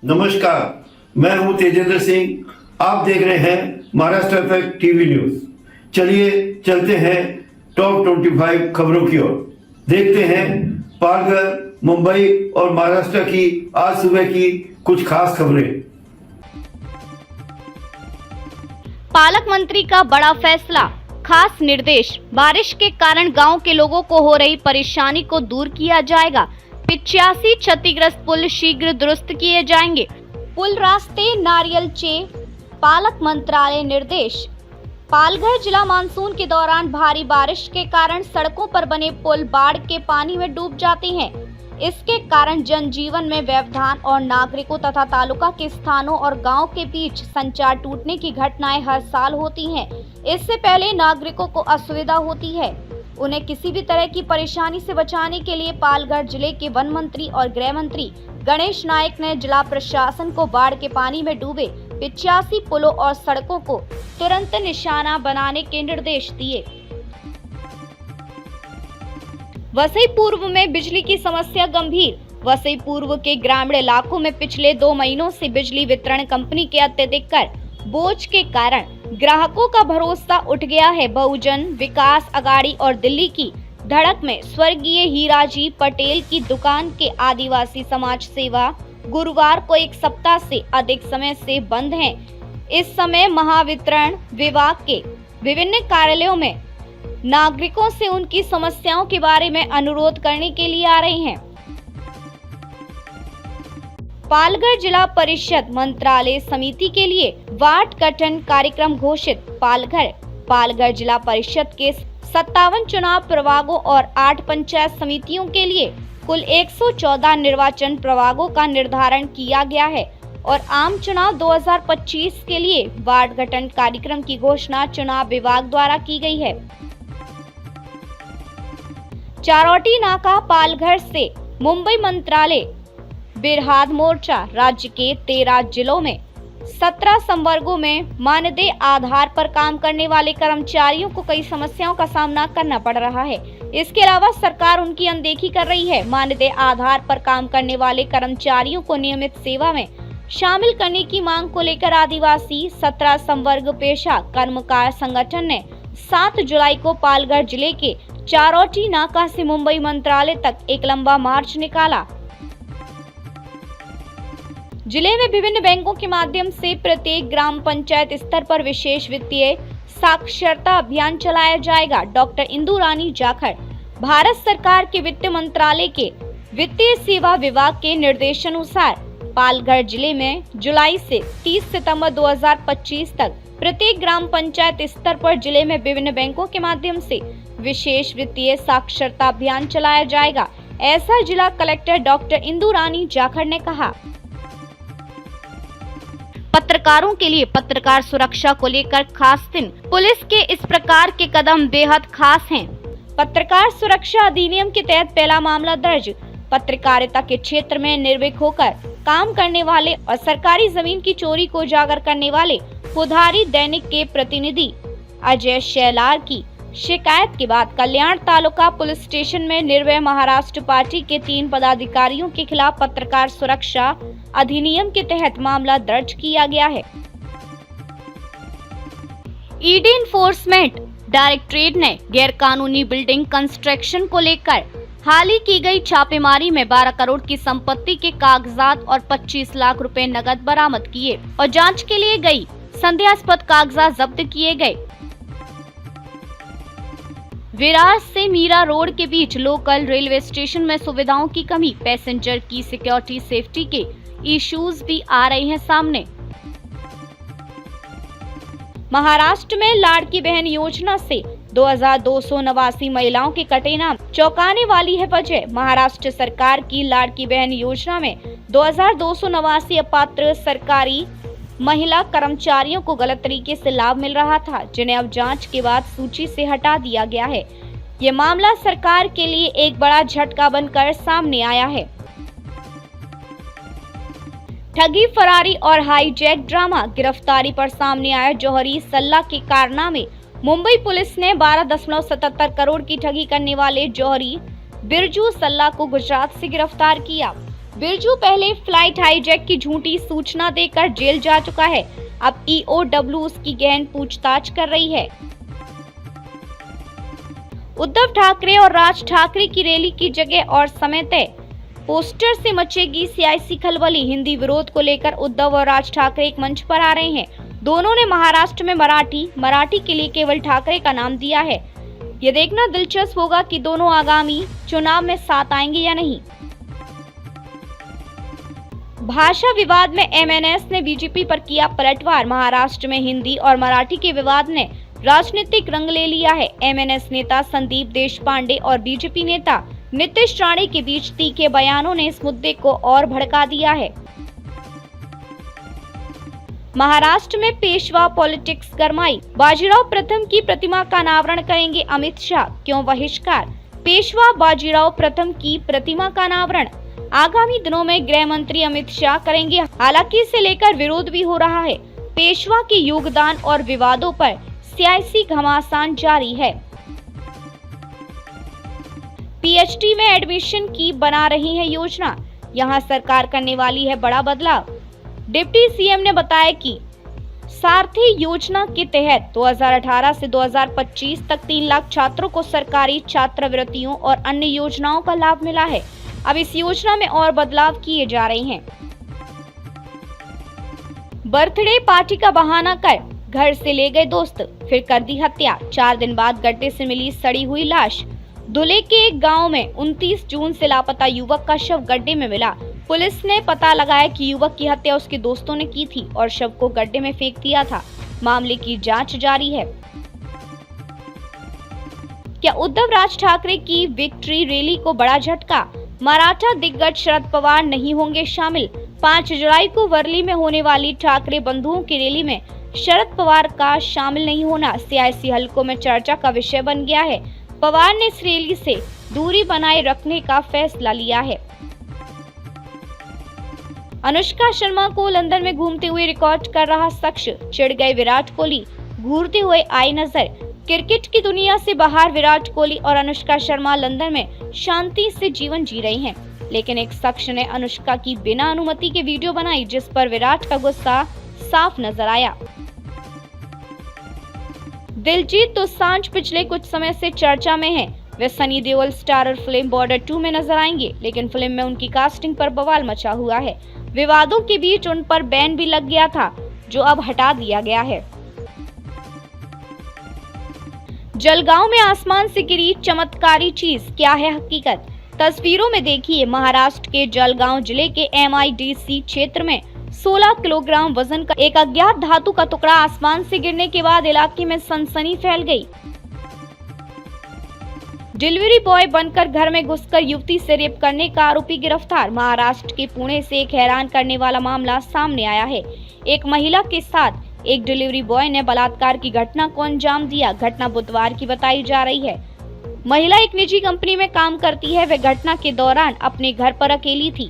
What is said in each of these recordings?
नमस्कार, मैं हूं तेजेंद्र सिंह। आप देख रहे हैं महाराष्ट्र इफेक्ट टीवी न्यूज। चलिए चलते हैं टॉप 25 खबरों की ओर। देखते हैं पालघर, मुंबई और महाराष्ट्र की आज सुबह की कुछ खास खबरें। पालक मंत्री का बड़ा फैसला, खास निर्देश। बारिश के कारण गांव के लोगों को हो रही परेशानी को दूर किया जाएगा। 85 क्षतिग्रस्त पुल शीघ्र दुरुस्त किए जाएंगे। पुल रास्ते नारियल चे, पालक मंत्रालय निर्देश। पालघर जिला मानसून के दौरान भारी बारिश के कारण सड़कों पर बने पुल बाढ़ के पानी में डूब जाते हैं। इसके कारण जनजीवन में व्यवधान और नागरिकों तथा तालुका के स्थानों और गांव के बीच संचार टूटने की घटनाएं हर साल होती हैं। इससे पहले नागरिकों को असुविधा होती है। उन्हें किसी भी तरह की परेशानी से बचाने के लिए पालघर जिले के वन मंत्री और गृह मंत्री गणेश नायक ने जिला प्रशासन को बाढ़ के पानी में डूबे 85 पुलों और सड़कों को तुरंत निशाना बनाने के निर्देश दिए। वसई पूर्व में बिजली की समस्या गंभीर। वसई पूर्व के ग्रामीण इलाकों में पिछले 2 महीनों से बिजली वितरण कंपनी के अत्यधिक कर बोझ के कारण ग्राहकों का भरोसा उठ गया है। बहुजन विकास अघाड़ी और दिल्ली की धड़क में स्वर्गीय हीराजी पटेल की दुकान के आदिवासी समाज सेवा गुरुवार को 1 सप्ताह से अधिक समय से बंद हैं। इस समय महावितरण विभाग के विभिन्न कार्यालयों में नागरिकों से उनकी समस्याओं के बारे में अनुरोध करने के लिए आ रहे हैं। पालघर जिला परिषद मंत्रालय समिति के लिए वार्ड गठन कार्यक्रम घोषित। पालघर जिला परिषद के 57 चुनाव प्रभागों और 8 पंचायत समितियों के लिए कुल 114 निर्वाचन प्रभागों का निर्धारण किया गया है और आम चुनाव 2025 के लिए वार्ड गठन कार्यक्रम की घोषणा चुनाव विभाग द्वारा की गई है। चारोटी नाका पालघर से मुंबई मंत्रालय बिरहाद मोर्चा राज्य के 13 जिलों में 17 संवर्गों में मानदेय आधार पर काम करने वाले कर्मचारियों को कई समस्याओं का सामना करना पड़ रहा है। इसके अलावा सरकार उनकी अनदेखी कर रही है। मानदेय आधार पर काम करने वाले कर्मचारियों को नियमित सेवा में शामिल करने की मांग को लेकर आदिवासी 17 संवर्ग पेशा कर्मकार संगठन ने 7 जुलाई को पालघर जिले के चारोटी नाका से मुंबई मंत्रालय तक एक लंबा मार्च निकाला। जिले में विभिन्न बैंकों के माध्यम से प्रत्येक ग्राम पंचायत स्तर पर विशेष वित्तीय साक्षरता अभियान चलाया जाएगा। डॉक्टर इंदु रानी जाखड़ भारत सरकार के वित्त मंत्रालय के वित्तीय सेवा विभाग के निर्देशानुसार पालघर जिले में जुलाई से 30 सितंबर 2025 तक प्रत्येक ग्राम पंचायत स्तर पर जिले में विभिन्न बैंकों के माध्यम से विशेष वित्तीय साक्षरता अभियान चलाया जाएगा। ऐसा जिला कलेक्टर डॉक्टर इंदु रानी जाखड़ ने कहा। पत्रकारों के लिए पत्रकार सुरक्षा को लेकर खास दिन। पुलिस के इस प्रकार के कदम बेहद खास हैं। पत्रकार सुरक्षा अधिनियम के तहत पहला मामला दर्ज। पत्रकारिता के क्षेत्र में निर्भीक होकर काम करने वाले और सरकारी जमीन की चोरी को उजागर करने वाले पुधारी दैनिक के प्रतिनिधि अजय शैलार की शिकायत के बाद कल्याण तालुका पुलिस स्टेशन में निर्भय महाराष्ट्र पार्टी के 3 पदाधिकारियों के खिलाफ पत्रकार सुरक्षा अधिनियम के तहत मामला दर्ज किया गया है। ईडी एनफोर्समेंट डायरेक्टरेट ने गैरकानूनी बिल्डिंग कंस्ट्रक्शन को लेकर हाल ही की गई छापेमारी में 12 करोड़ की संपत्ति के कागजात और 25 लाख रुपए नकद बरामद किए और जांच के लिए गई संदेहास्पद कागजात जब्त किए गए। विरार से मीरा रोड के बीच लोकल रेलवे स्टेशन में सुविधाओं की कमी, पैसेंजर की सिक्योरिटी सेफ्टी के इश्यूज भी आ रहे हैं सामने। महाराष्ट्र में लाड़की बहन योजना से 2289 महिलाओं के कटे नाम, चौंकाने वाली है वजह। महाराष्ट्र सरकार की लाड़की बहन योजना में 2289 अपात्र सरकारी महिला कर्मचारियों को गलत तरीके से लाभ मिल रहा था, जिन्हें अब जांच के बाद सूची से हटा दिया गया है। ये मामला सरकार के लिए एक बड़ा झटका बनकर सामने आया है। ठगी, फरारी और हाईजैक ड्रामा, गिरफ्तारी पर सामने आया जौहरी सल्ला के कारनामे। मुंबई पुलिस ने 12.77 करोड़ की ठगी करने वाले जौहरी बिरजू सल्ला को गुजरात से गिरफ्तार किया। बिरजू पहले फ्लाइट हाईजैक की झूठी सूचना देकर जेल जा चुका है। अब EOW उसकी गहन पूछताछ कर रही है। उद्धव ठाकरे और राज ठाकरे की रैली की जगह और समय तय, पोस्टर से मचेगी सियासी खलबली। हिंदी विरोध को लेकर उद्धव और राज ठाकरे एक मंच पर आ रहे हैं। दोनों ने महाराष्ट्र में मराठी के लिए केवल ठाकरे का नाम दिया है। ये देखना दिलचस्प होगा कि दोनों आगामी चुनाव में साथ आएंगे या नहीं। भाषा विवाद में MNS ने बीजेपी पर किया पलटवार। महाराष्ट्र में हिंदी और मराठी के विवाद ने राजनीतिक रंग ले लिया है। MNS नेता संदीप देशपांडे और बीजेपी नेता नीतीश राणे के बीच तीखे बयानों ने इस मुद्दे को और भड़का दिया है। महाराष्ट्र में पेशवा पॉलिटिक्स गरमाई। बाजीराव प्रथम की प्रतिमा का अनावरण करेंगे अमित शाह, क्यों बहिष्कार? पेशवा बाजीराव प्रथम की प्रतिमा का अनावरण आगामी दिनों में गृह मंत्री अमित शाह करेंगे। हालांकि इसे लेकर विरोध भी हो रहा है। पेशवा के योगदान और विवादों पर सियासी घमासान जारी है। PhD में एडमिशन की बना रही है योजना, यहां सरकार करने वाली है बड़ा बदलाव। डिप्टी CM ने बताया कि सारथी योजना के तहत 2018 से 2025 तक 3 लाख छात्रों को सरकारी छात्रवृत्तियों और अन्य योजनाओं का लाभ मिला है। अब इस योजना में और बदलाव किए जा रहे हैं। बर्थडे पार्टी का बहाना कर घर से ले गए दोस्त, फिर कर दी हत्या। 4 दिन बाद गड्ढे से मिली सड़ी हुई लाश। धुले के एक गांव में 29 जून से लापता युवक का शव गड्ढे में मिला। पुलिस ने पता लगाया कि युवक की हत्या उसके दोस्तों ने की थी और शव को गड्ढे में फेंक दिया था। मामले की जांच जारी है। क्या उद्धव राज ठाकरे की विक्ट्री रैली को बड़ा झटका? मराठा दिग्गज शरद पवार नहीं होंगे शामिल। 5 जुलाई को वर्ली में होने वाली ठाकरे बंधुओं की रैली में शरद पवार का शामिल नहीं होना सियासी हलकों में चर्चा का विषय बन गया है। पवार ने इस रैली से दूरी बनाए रखने का फैसला लिया है। अनुष्का शर्मा को लंदन में घूमते हुए रिकॉर्ड कर रहा शख्स, चिढ़ गए विराट कोहली, घूरते हुए आई नजर। क्रिकेट की दुनिया से बाहर विराट कोहली और अनुष्का शर्मा लंदन में शांति से जीवन जी रहे हैं, लेकिन एक शख्स ने अनुष्का की बिना अनुमति के वीडियो बनाई, जिस पर विराट का गुस्सा साफ नजर आया। दिलजीत दोसांझ पिछले कुछ समय से चर्चा में हैं। वे सनी देओल स्टारर फिल्म बॉर्डर 2 में नजर आएंगे, लेकिन फिल्म में उनकी कास्टिंग पर बवाल मचा हुआ है। विवादों के बीच उन पर बैन भी लग गया था, जो अब हटा दिया गया है। जलगांव में आसमान से गिरी चमत्कारी चीज, क्या है हकीकत? तस्वीरों में देखिए। महाराष्ट्र के जलगांव जिले के MIDC क्षेत्र में 16 किलोग्राम वजन का एक अज्ञात धातु का टुकड़ा आसमान से गिरने के बाद इलाके में सनसनी फैल गई। डिलीवरी बॉय बनकर घर में घुसकर युवती से रेप करने का आरोपी गिरफ्तार। महाराष्ट्र के पुणे से एक हैरान करने वाला मामला सामने आया है। एक महिला के साथ एक डिलीवरी बॉय ने बलात्कार की घटना को अंजाम दिया। घटना बुधवार की बताई जा रही है। महिला एक निजी कंपनी में काम करती है। वह घटना के दौरान अपने घर पर अकेली थी।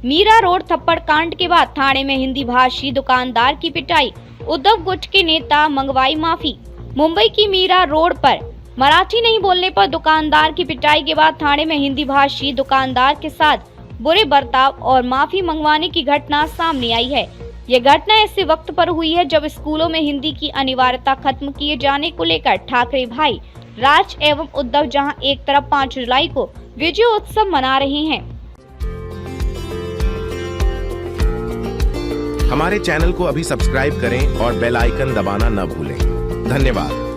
मीरा रोड थप्पड़ कांड के बाद थाने में हिंदी भाषी दुकानदार की पिटाई। उद्धव गुट के नेता मंगवाई माफी। मुंबई की मीरा रोड पर मराठी नहीं बोलने पर दुकानदार की पिटाई के बाद थाने में हिंदी भाषी दुकानदार के साथ बुरे बर्ताव और माफी मंगवाने की घटना सामने आई है। यह घटना ऐसे वक्त पर हुई है जब स्कूलों में हिंदी की अनिवार्यता खत्म किए जाने को लेकर ठाकरे भाई राज एवं उद्धव जहां एक तरफ 5 जुलाई को विजय उत्सव मना रहे हैं। हमारे चैनल को अभी सब्सक्राइब करें और बेल आइकन दबाना न भूलें। धन्यवाद।